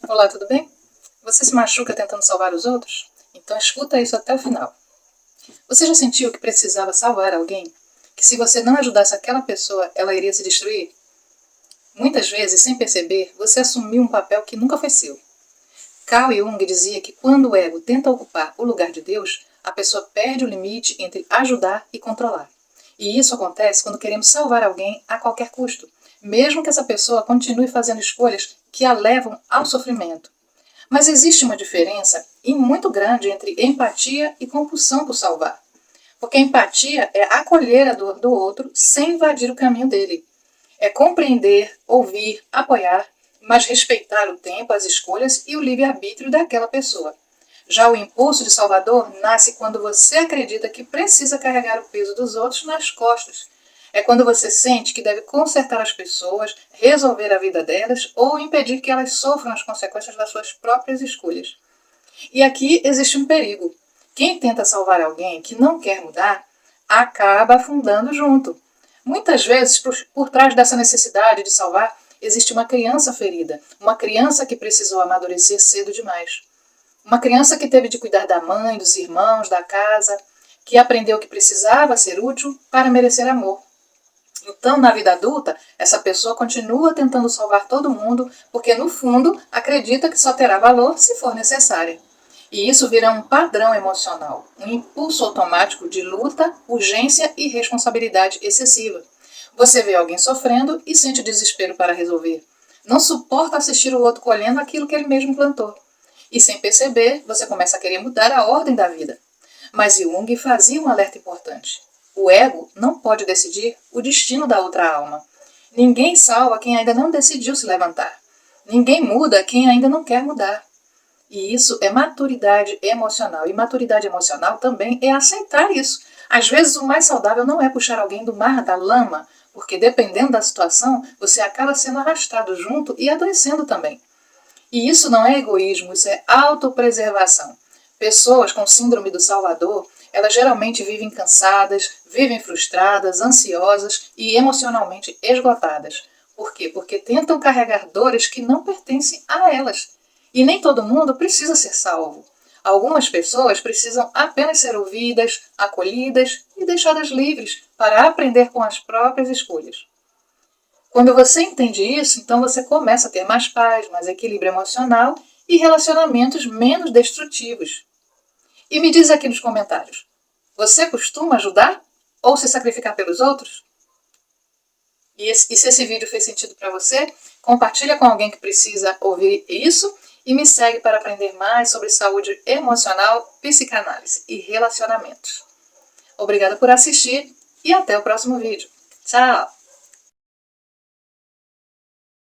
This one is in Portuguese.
Olá, tudo bem? Você se machuca tentando salvar os outros? Então escuta isso até o final. Você já sentiu que precisava salvar alguém? Que se você não ajudasse aquela pessoa, ela iria se destruir? Muitas vezes, sem perceber, você assumiu um papel que nunca foi seu. Carl Jung dizia que quando o ego tenta ocupar o lugar de Deus, a pessoa perde o limite entre ajudar e controlar. E isso acontece quando queremos salvar alguém a qualquer custo, mesmo que essa pessoa continue fazendo escolhas que a levam ao sofrimento. Mas existe uma diferença e muito grande entre empatia e compulsão por salvar. Porque a empatia é acolher a dor do outro sem invadir o caminho dele. É compreender, ouvir, apoiar, mas respeitar o tempo, as escolhas e o livre-arbítrio daquela pessoa. Já o impulso de salvador nasce quando você acredita que precisa carregar o peso dos outros nas costas. É quando você sente que deve consertar as pessoas, resolver a vida delas ou impedir que elas sofram as consequências das suas próprias escolhas. E aqui existe um perigo. Quem tenta salvar alguém que não quer mudar, acaba afundando junto. Muitas vezes, por trás dessa necessidade de salvar, existe uma criança ferida, uma criança que precisou amadurecer cedo demais. Uma criança que teve de cuidar da mãe, dos irmãos, da casa, que aprendeu que precisava ser útil para merecer amor. Então, na vida adulta, essa pessoa continua tentando salvar todo mundo, porque no fundo acredita que só terá valor se for necessária. E isso vira um padrão emocional, um impulso automático de luta, urgência e responsabilidade excessiva. Você vê alguém sofrendo e sente desespero para resolver. Não suporta assistir o outro colhendo aquilo que ele mesmo plantou. E sem perceber, você começa a querer mudar a ordem da vida. Mas Jung fazia um alerta importante. O ego não pode decidir o destino da outra alma. Ninguém salva quem ainda não decidiu se levantar. Ninguém muda quem ainda não quer mudar. E isso é maturidade emocional. E maturidade emocional também é aceitar isso. Às vezes o mais saudável não é puxar alguém do mar, da lama, porque dependendo da situação, você acaba sendo arrastado junto e adoecendo também. E isso não é egoísmo, isso é autopreservação. Pessoas com síndrome do Salvador, elas geralmente vivem cansadas, vivem frustradas, ansiosas e emocionalmente esgotadas. Por quê? Porque tentam carregar dores que não pertencem a elas. E nem todo mundo precisa ser salvo. Algumas pessoas precisam apenas ser ouvidas, acolhidas e deixadas livres para aprender com as próprias escolhas. Quando você entende isso, então você começa a ter mais paz, mais equilíbrio emocional e relacionamentos menos destrutivos. E me diz aqui nos comentários, você costuma ajudar ou se sacrificar pelos outros? E se esse vídeo fez sentido para você, compartilha com alguém que precisa ouvir isso e me segue para aprender mais sobre saúde emocional, psicanálise e relacionamentos. Obrigada por assistir e até o próximo vídeo. Tchau!